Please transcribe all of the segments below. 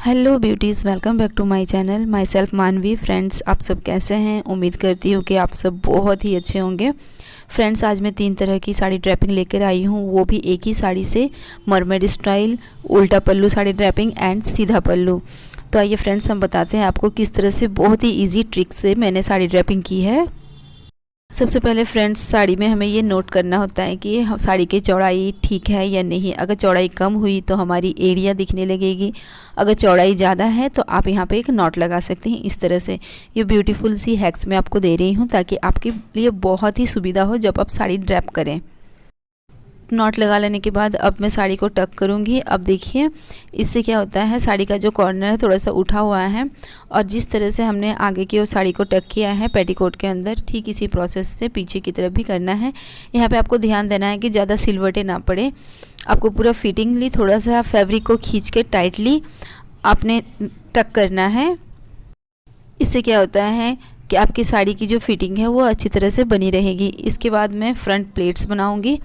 Hello beauties, welcome back to my channel. Myself Manvi. Friends, आप सब कैसे हैं? उम्मीद करती हूँ कि आप सब बहुत ही अच्छे होंगे। फ्रेंड्स, आज मैं 3 तरह की साड़ी ड्रैपिंग लेकर आई हूँ, वो भी एक ही साड़ी से। मरमेड स्टाइल, उल्टा पल्लू साड़ी ड्रैपिंग एंड सीधा पल्लू। तो आइए फ्रेंड्स, हम बताते हैं आपको किस तरह से बहुत ही ईजी ट्रिक से मैंने साड़ी ड्रैपिंग की है। सबसे पहले फ्रेंड्स, साड़ी में हमें ये नोट करना होता है कि साड़ी की चौड़ाई ठीक है या नहीं। अगर चौड़ाई कम हुई तो हमारी एड़ियाँ दिखने लगेगी, अगर चौड़ाई ज़्यादा है तो आप यहाँ पे एक नॉट लगा सकते हैं। इस तरह से ये ब्यूटीफुल सी हैक्स मैं आपको दे रही हूँ ताकि आपके लिए बहुत ही सुविधा हो जब आप साड़ी ड्रैप करें। नॉट लगा लेने के बाद अब मैं साड़ी को टक करूँगी। अब देखिए, इससे क्या होता है, साड़ी का जो कॉर्नर है थोड़ा सा उठा हुआ है, और जिस तरह से हमने आगे की ओर साड़ी को टक किया है पेटीकोट के अंदर, ठीक इसी प्रोसेस से पीछे की तरफ भी करना है। यहाँ पे आपको ध्यान देना है कि ज़्यादा सिलवटे ना पड़े। आपको पूरा फिटिंगली थोड़ा सा फैब्रिक को खींच के टाइटली आपने टक करना है। इससे क्या होता है कि आपकी साड़ी की जो फिटिंग है वो अच्छी तरह से बनी रहेगी। इसके बाद मैं फ्रंट प्लेट्स बनाऊँगी।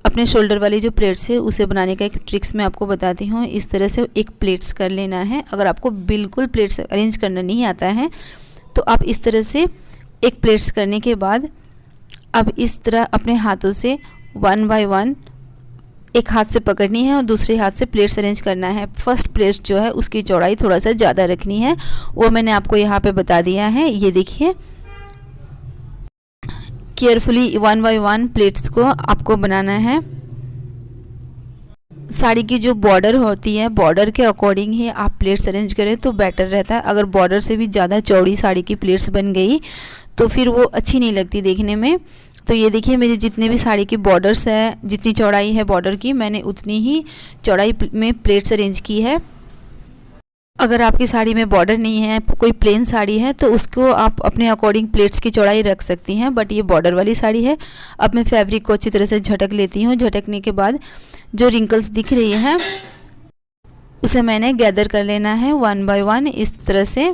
अपने शोल्डर वाली जो प्लेट्स है उसे बनाने का एक ट्रिक्स मैं आपको बताती हूँ। इस तरह से एक प्लेट्स कर लेना है। अगर आपको बिल्कुल प्लेट्स अरेंज करना नहीं आता है तो आप इस तरह से एक प्लेट्स करने के बाद अब इस तरह अपने हाथों से 1 बाय 1 एक हाथ से पकड़नी है और दूसरे हाथ से प्लेट्स अरेंज करना है। फर्स्ट प्लेट जो है उसकी चौड़ाई थोड़ा सा ज़्यादा रखनी है, वो मैंने आपको यहाँ पे बता दिया है। ये देखिए, केयरफुली 1 बाय 1 प्लेट्स को आपको बनाना है। साड़ी की जो बॉर्डर होती है, बॉर्डर के अकॉर्डिंग ही आप प्लेट्स अरेंज करें तो बेटर रहता है। अगर बॉर्डर से भी ज़्यादा चौड़ी साड़ी की प्लेट्स बन गई तो फिर वो अच्छी नहीं लगती देखने में। तो ये देखिए, मेरी जितने भी साड़ी की बॉर्डर्स है, जितनी चौड़ाई है बॉर्डर की, मैंने उतनी ही चौड़ाई में प्लेट्स अरेंज की है। अगर आपकी साड़ी में बॉर्डर नहीं है, कोई प्लेन साड़ी है, तो उसको आप अपने अकॉर्डिंग प्लेट्स की चौड़ाई रख सकती हैं, बट ये बॉर्डर वाली साड़ी है। अब मैं फैब्रिक को अच्छी तरह से झटक लेती हूँ। झटकने के बाद जो रिंकल्स दिख रही है उसे मैंने गैदर कर लेना है 1 बाय 1 इस तरह से।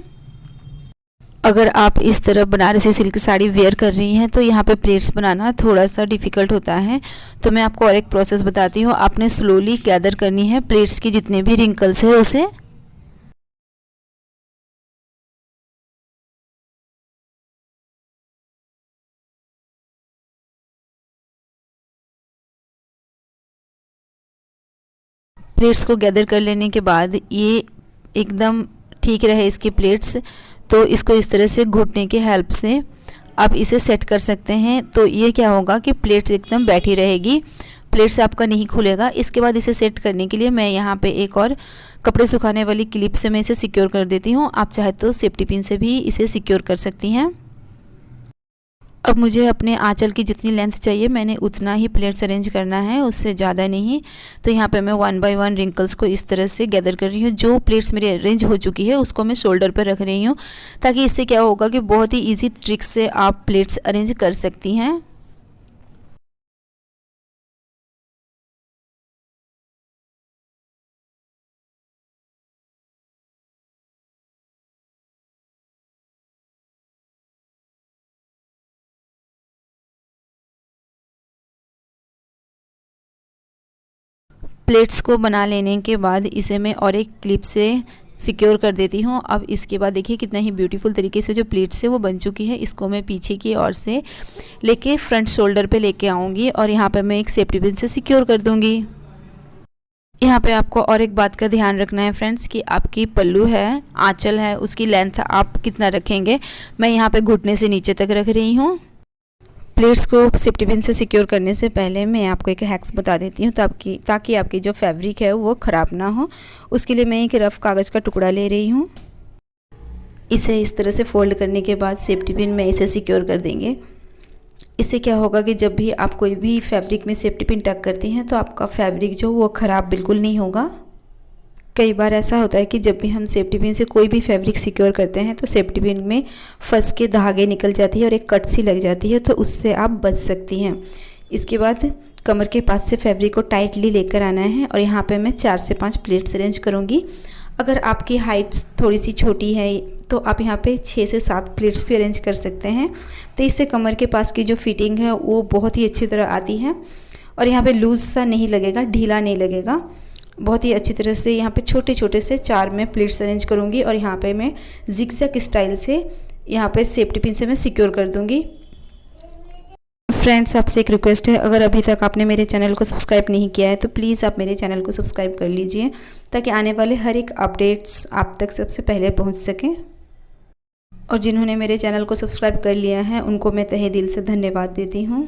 अगर आप इस तरह बनारसी सिल्क साड़ी वेयर कर रही हैं तो यहाँ पे प्लेट्स बनाना थोड़ा सा डिफ़िकल्ट होता है। तो मैं आपको और एक प्रोसेस बताती हूँ। आपने स्लोली गैदर करनी है प्लेट्स की जितने भी रिंकल्स है उसे। प्लेट्स को गैदर कर लेने के बाद ये एकदम ठीक रहे इसकी प्लेट्स, तो इसको इस तरह से घुटने की हेल्प से आप इसे सेट कर सकते हैं। तो ये क्या होगा कि प्लेट्स एकदम बैठी रहेगी, प्लेट से आपका नहीं खुलेगा। इसके बाद इसे सेट करने के लिए मैं यहाँ पे एक और कपड़े सुखाने वाली क्लिप से मैं इसे सिक्योर कर देती हूँ। आप चाहे तो सेफ्टी पिन से भी इसे सिक्योर कर सकती हैं। अब मुझे अपने आंचल की जितनी लेंथ चाहिए मैंने उतना ही प्लेट्स अरेंज करना है, उससे ज़्यादा नहीं। तो यहाँ पे मैं 1 बाय 1 रिंकल्स को इस तरह से गैदर कर रही हूँ। जो प्लेट्स मेरी अरेंज हो चुकी है उसको मैं शोल्डर पर रख रही हूँ, ताकि इससे क्या होगा कि बहुत ही ईजी ट्रिक से आप प्लेट्स अरेंज कर सकती हैं। प्लेट्स को बना लेने के बाद इसे मैं और एक क्लिप से सिक्योर कर देती हूँ। अब इसके बाद देखिए कितना ही ब्यूटीफुल तरीके से जो प्लेट्स है वो बन चुकी है। इसको मैं पीछे की ओर से लेके फ्रंट शोल्डर पे लेके आऊँगी और यहाँ पे मैं एक सेफ्टी पिन से सिक्योर कर दूँगी। यहाँ पे आपको और एक बात का ध्यान रखना है फ्रेंड्स कि आपकी पल्लू है, आंचल है, उसकी लेंथ आप कितना रखेंगे। मैं यहाँ पे घुटने से नीचे तक रख रही हूँ। प्लेट्स को सेफ्टी पिन से सिक्योर करने से पहले मैं आपको एक हैक्स बता देती हूँ ताकि आपकी जो फैब्रिक है वो ख़राब ना हो। उसके लिए मैं एक रफ़ कागज़ का टुकड़ा ले रही हूँ। इसे इस तरह से फोल्ड करने के बाद सेफ्टी पिन में इसे सिक्योर कर देंगे। इससे क्या होगा कि जब भी आप कोई भी फैब्रिक में सेफ्टी पिन टक करती हैं तो आपका फैब्रिक जो वो ख़राब बिल्कुल नहीं होगा। कई बार ऐसा होता है कि जब भी हम सेफ्टी पिन से कोई भी फैब्रिक सिक्योर करते हैं तो सेफ्टी पिन में फंस के धागे निकल जाती है और एक कट सी लग जाती है, तो उससे आप बच सकती हैं। इसके बाद कमर के पास से फैब्रिक को टाइटली लेकर आना है और यहाँ पे मैं 4 से 5 प्लेट्स अरेंज करूँगी। अगर आपकी हाइट थोड़ी सी छोटी है तो आप यहाँ पे 6 से 7 प्लेट्स भी अरेंज कर सकते हैं। तो इससे कमर के पास की जो फिटिंग है वो बहुत ही अच्छी तरह आती है और यहाँ पे लूज़ सा नहीं लगेगा, ढीला नहीं लगेगा। बहुत ही अच्छी तरह से यहाँ पे छोटे छोटे से 4 मैं प्लीट्स अरेंज करूँगी और यहाँ पे मैं जिगजैग स्टाइल से यहाँ पे सेफ्टी पिन से मैं सिक्योर कर दूँगी। फ्रेंड्स, आपसे एक रिक्वेस्ट है, अगर अभी तक आपने मेरे चैनल को सब्सक्राइब नहीं किया है तो प्लीज़ आप मेरे चैनल को सब्सक्राइब कर लीजिए, ताकि आने वाले हर एक अपडेट्स आप तक सबसे पहले पहुँच सकें। और जिन्होंने मेरे चैनल को सब्सक्राइब कर लिया है उनको मैं तहे दिल से धन्यवाद देती हूँ।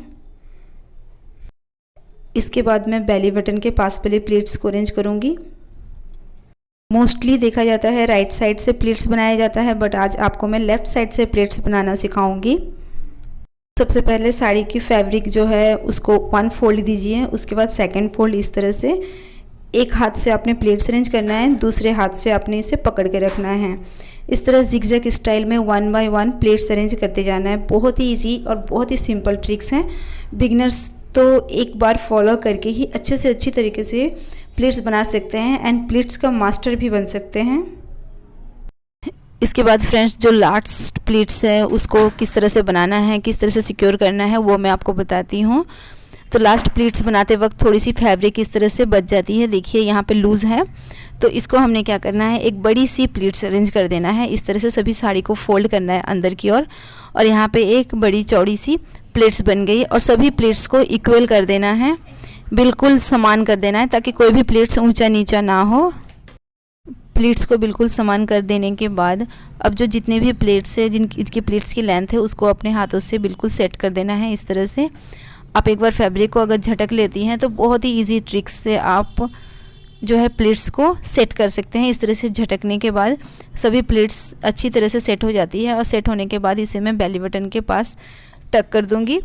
इसके बाद मैं बेली बटन के पास वाले प्लीट्स को अरेंज करूँगी। मोस्टली देखा जाता है राइट साइड से प्लीट्स बनाया जाता है, बट आज आपको मैं लेफ़्ट साइड से प्लीट्स बनाना सिखाऊंगी। सबसे पहले साड़ी की फैब्रिक जो है उसको 1 फोल्ड दीजिए, उसके बाद सेकंड फोल्ड इस तरह से एक हाथ से आपने प्लीट्स अरेंज करना है, दूसरे हाथ से आपने इसे पकड़ के रखना है। इस तरह जिगजैग स्टाइल में 1 बाय 1 प्लीट्स अरेंज करते जाना है। बहुत ही ईजी और बहुत ही सिंपल ट्रिक्स हैं। बिगिनर्स तो एक बार फॉलो करके ही अच्छे से अच्छी तरीके से प्लीट्स बना सकते हैं एंड प्लीट्स का मास्टर भी बन सकते हैं। इसके बाद फ्रेंड्स, जो लास्ट प्लीट्स है उसको किस तरह से बनाना है, किस तरह से सिक्योर करना है, वो मैं आपको बताती हूँ। तो लास्ट प्लीट्स बनाते वक्त थोड़ी सी फैब्रिक इस तरह से बच जाती है। देखिए यहाँ पे लूज़ है, तो इसको हमने क्या करना है, एक बड़ी सी प्लीट्स अरेंज कर देना है। इस तरह से सभी साड़ी को फोल्ड करना है अंदर की ओर, और यहाँ पे एक बड़ी चौड़ी सी प्लेट्स बन गई और सभी प्लेट्स को इक्वल कर देना है, बिल्कुल समान कर देना है, ताकि कोई भी प्लेट्स ऊंचा नीचा ना हो। प्लेट्स को बिल्कुल समान कर देने के बाद अब जो जितने भी प्लेट्स है, जिनकी प्लेट्स की लेंथ है, उसको अपने हाथों से बिल्कुल सेट कर देना है। इस तरह से आप एक बार फैब्रिक को अगर झटक लेती हैं तो बहुत ही ईजी ट्रिक्स से आप जो है प्लेट्स को सेट कर सकते हैं। इस तरह से झटकने के बाद सभी प्लेट्स अच्छी तरह से सेट हो जाती है, और सेट होने के बाद इसे मैं बेली बटन के पास टक कर दूंगी।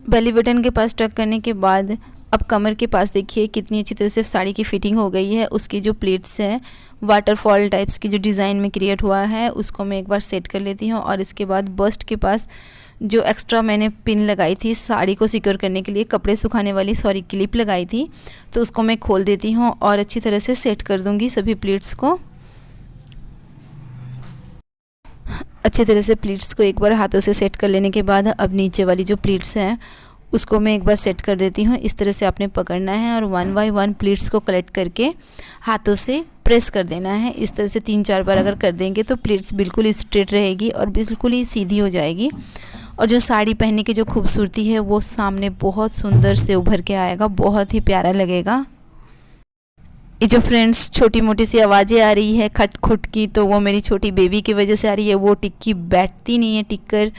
बेली बटन के पास टक करने के बाद अब कमर के पास देखिए कितनी अच्छी तरह से साड़ी की फिटिंग हो गई है। उसकी जो प्लेट्स हैं वाटरफॉल टाइप्स की जो डिज़ाइन में क्रिएट हुआ है उसको मैं एक बार सेट कर लेती हूँ। और इसके बाद बस्ट के पास जो एक्स्ट्रा मैंने पिन लगाई थी साड़ी को सिक्योर करने के लिए, कपड़े सुखाने वाली क्लिप लगाई थी, तो उसको मैं खोल देती हूँ और अच्छी तरह से सेट कर दूँगी सभी प्लेट्स को। अच्छी तरह से प्लीट्स को एक बार हाथों से सेट कर लेने के बाद अब नीचे वाली जो प्लीट्स हैं उसको मैं एक बार सेट कर देती हूँ। इस तरह से आपने पकड़ना है और 1 बाय 1 प्लीट्स को कलेक्ट करके हाथों से प्रेस कर देना है। इस तरह से 3-4 बार अगर कर देंगे तो प्लीट्स बिल्कुल स्ट्रेट रहेगी और बिल्कुल ही सीधी हो जाएगी, और जो साड़ी पहनने की जो खूबसूरती है वो सामने बहुत सुंदर से उभर के आएगा, बहुत ही प्यारा लगेगा। ये जो फ्रेंड्स छोटी मोटी सी आवाज़ें आ रही है खट खुट की, तो वो मेरी छोटी बेबी की वजह से आ रही है। वो टिक्की बैठती नहीं है टिक कर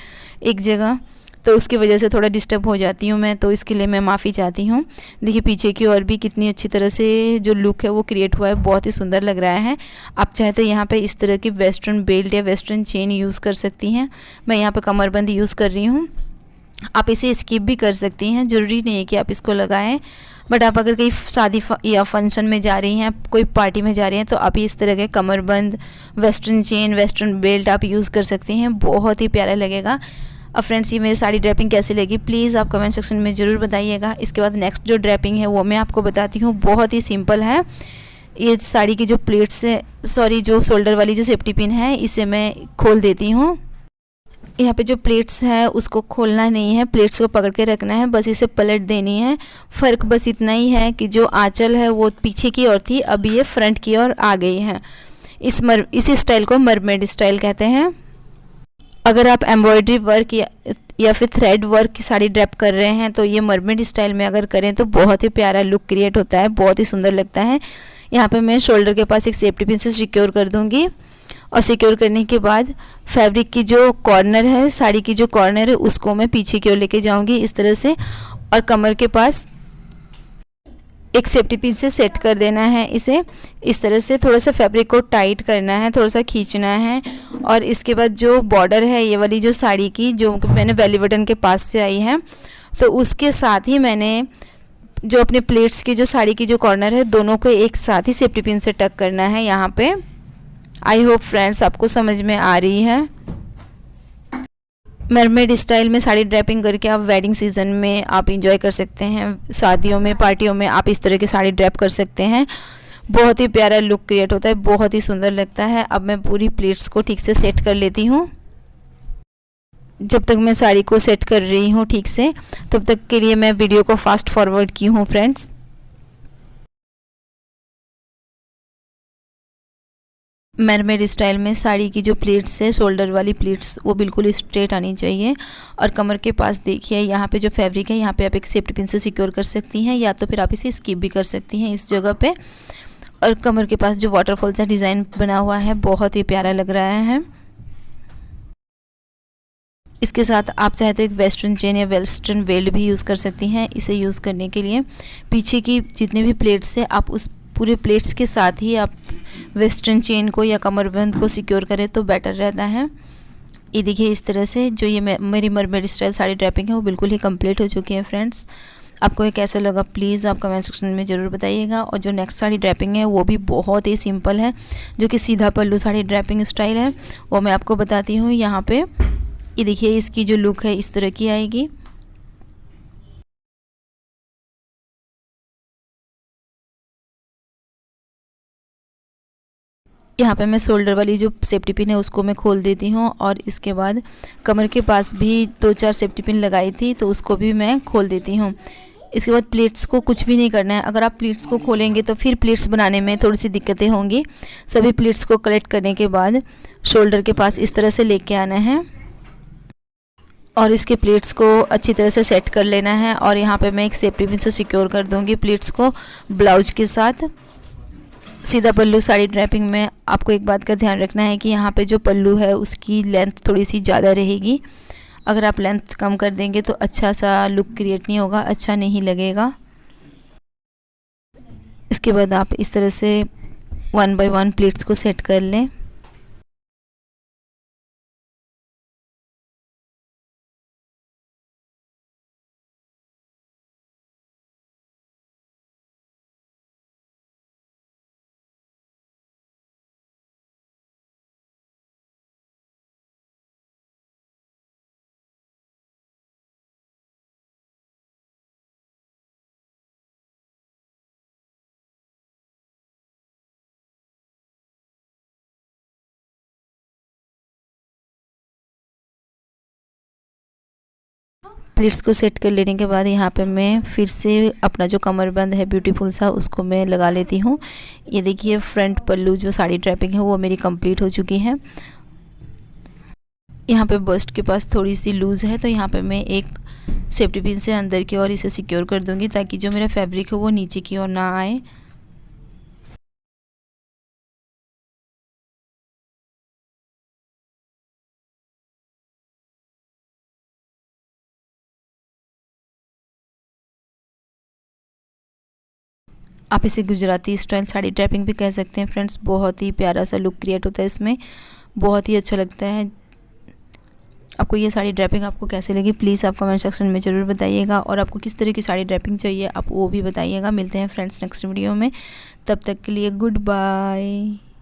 एक जगह, तो उसकी वजह से थोड़ा डिस्टर्ब हो जाती हूँ मैं, तो इसके लिए मैं माफ़ी चाहती हूँ। देखिए पीछे की ओर भी कितनी अच्छी तरह से जो लुक है वो क्रिएट हुआ है, बहुत ही सुंदर लग रहा है। आप चाहे तो यहाँ पे इस तरह की वेस्टर्न बेल्ट या वेस्टर्न चेन यूज़ कर सकती हैं। मैं यहाँ पे कमरबंद यूज़ कर रही हूँ। आप इसे स्किप भी कर सकती हैं, ज़रूरी नहीं है कि आप इसको लगाएं, बट आप अगर कहीं शादी या फंक्शन में जा रही हैं, कोई पार्टी में जा रही हैं, तो आप इस तरह के कमरबंद वेस्टर्न चेन वेस्टर्न बेल्ट आप यूज़ कर सकती हैं, बहुत ही प्यारा लगेगा। अब फ्रेंड्स, ये मेरी साड़ी ड्रैपिंग कैसी लगी प्लीज़ आप कमेंट सेक्शन में ज़रूर बताइएगा। इसके बाद नेक्स्ट जो ड्रैपिंग है वो मैं आपको बताती हूँ, बहुत ही सिंपल है। ये साड़ी की जो प्लेट्स है, जो शोल्डर वाली जो सेफ्टी पिन है, इसे मैं खोल देती हूँ। यहाँ पे जो प्लेट्स है उसको खोलना नहीं है, प्लेट्स को पकड़ के रखना है, बस इसे पलट देनी है। फ़र्क बस इतना ही है कि जो आंचल है वो पीछे की ओर थी, अब ये फ्रंट की ओर आ गई है। इस स्टाइल को मरमेड स्टाइल कहते हैं। अगर आप एम्ब्रॉयडरी वर्क या फिर थ्रेड वर्क की साड़ी ड्रैप कर रहे हैं तो ये मरमेड स्टाइल में अगर करें तो बहुत ही प्यारा लुक क्रिएट होता है, बहुत ही सुंदर लगता है। यहाँ पे मैं शोल्डर के पास एक सेफ्टी पिन से सिक्योर कर दूँगी, और सिक्योर करने के बाद फैब्रिक की जो कॉर्नर है, साड़ी की जो कॉर्नर है, उसको मैं पीछे की ओर लेके जाऊँगी इस तरह से, और कमर के पास एक सेफ्टी पिन से सेट कर देना है। इसे इस तरह से थोड़ा सा फैब्रिक को टाइट करना है, थोड़ा सा खींचना है, और इसके बाद जो बॉर्डर है ये वाली जो साड़ी की जो मैंने बेली बटन के पास से आई है, तो उसके साथ ही मैंने जो अपने प्लेट्स की जो साड़ी की जो कॉर्नर है दोनों को एक साथ ही सेफ्टी पिन से टक करना है यहाँ पे। आई होप फ्रेंड्स आपको समझ में आ रही है। मरमेड स्टाइल में साड़ी ड्रैपिंग करके आप वेडिंग सीज़न में आप इंजॉय कर सकते हैं, शादियों में पार्टियों में आप इस तरह की साड़ी ड्रैप कर सकते हैं, बहुत ही प्यारा लुक क्रिएट होता है, बहुत ही सुंदर लगता है। अब मैं पूरी प्लेट्स को ठीक से सेट कर लेती हूँ। जब तक मैं साड़ी को सेट कर रही हूँ ठीक से, तब तक के लिए मैं वीडियो को फास्ट फॉरवर्ड की हूँ फ्रेंड्स। मरमेड स्टाइल में साड़ी की जो प्लीट्स है, शोल्डर वाली प्लीट्स, वो बिल्कुल स्ट्रेट आनी चाहिए। और कमर के पास देखिए यहाँ पे जो फैब्रिक है, यहाँ पे आप एक सेफ्टी पिन से सिक्योर कर सकती हैं, या तो फिर आप इसे स्किप भी कर सकती हैं इस जगह पे। और कमर के पास जो वाटरफॉल सा डिज़ाइन बना हुआ है, बहुत ही प्यारा लग रहा है। इसके साथ आप चाहे तो एक वेस्टर्न चेन या वेस्टर्न बेल्ट भी यूज़ कर सकती हैं। इसे यूज़ करने के लिए पीछे की जितने भी प्लेट्स है, आप उस पूरे प्लेट्स के साथ ही आप वेस्टर्न चेन को या कमरबंद को सिक्योर करें तो बेटर रहता है। ये देखिए इस तरह से जो ये मेरी मरमेड स्टाइल साड़ी ड्रैपिंग है वो बिल्कुल ही कंप्लीट हो चुकी है फ्रेंड्स। आपको ये कैसा लगा प्लीज़ आप कमेंट सेक्शन में ज़रूर बताइएगा। और जो नेक्स्ट साड़ी ड्रैपिंग है वो भी बहुत ही सिंपल है, जो कि सीधा पल्लू साड़ी ड्रैपिंग स्टाइल है, वो मैं आपको बताती हूँ। यहाँ पे ये देखिए इसकी जो लुक है इस तरह की आएगी। यहाँ पे मैं शोल्डर वाली जो सेफ्टी पिन है उसको मैं खोल देती हूँ, और इसके बाद कमर के पास भी 2-4 सेफ्टी पिन लगाई थी तो उसको भी मैं खोल देती हूँ। इसके बाद प्लेट्स को कुछ भी नहीं करना है। अगर आप प्लेट्स को खोलेंगे तो फिर प्लेट्स बनाने में थोड़ी सी दिक्कतें होंगी। सभी प्लेट्स को कलेक्ट करने के बाद शोल्डर के पास इस तरह से लेके आना है और इसके प्लेट्स को अच्छी तरह से सेट कर लेना है। और यहाँ पे मैं एक सेफ्टी पिन से सिक्योर कर दूँगी प्लेट्स को ब्लाउज के साथ। सीधा पल्लू साड़ी ड्रैपिंग में आपको एक बात का ध्यान रखना है कि यहाँ पे जो पल्लू है उसकी लेंथ थोड़ी सी ज़्यादा रहेगी। अगर आप लेंथ कम कर देंगे तो अच्छा सा लुक क्रिएट नहीं होगा, अच्छा नहीं लगेगा। इसके बाद आप इस तरह से 1 बाय 1 प्लेट्स को सेट कर लें। प्लेट्स को सेट कर लेने के बाद यहाँ पे मैं फिर से अपना जो कमरबंद है ब्यूटीफुल सा उसको मैं लगा लेती हूँ। ये देखिए फ्रंट पल्लू जो साड़ी ड्रैपिंग है वो मेरी कंप्लीट हो चुकी है। यहाँ पे बस्ट के पास थोड़ी सी लूज़ है तो यहाँ पे मैं एक सेफ्टी पिन से अंदर की ओर इसे सिक्योर कर दूँगी ताकि जो मेरा फैब्रिक है वो नीचे की ओर ना आए। आप इसे गुजराती स्टाइल साड़ी ड्रैपिंग भी कह सकते हैं फ्रेंड्स। बहुत ही प्यारा सा लुक क्रिएट होता है इसमें, बहुत ही अच्छा लगता है। आपको ये साड़ी ड्रैपिंग आपको कैसे लगी प्लीज़ आप कमेंट सेक्शन में ज़रूर बताइएगा। और आपको किस तरह की साड़ी ड्रैपिंग चाहिए आप वो भी बताइएगा। मिलते हैं फ्रेंड्स नेक्स्ट वीडियो में, तब तक के लिए गुड बाय।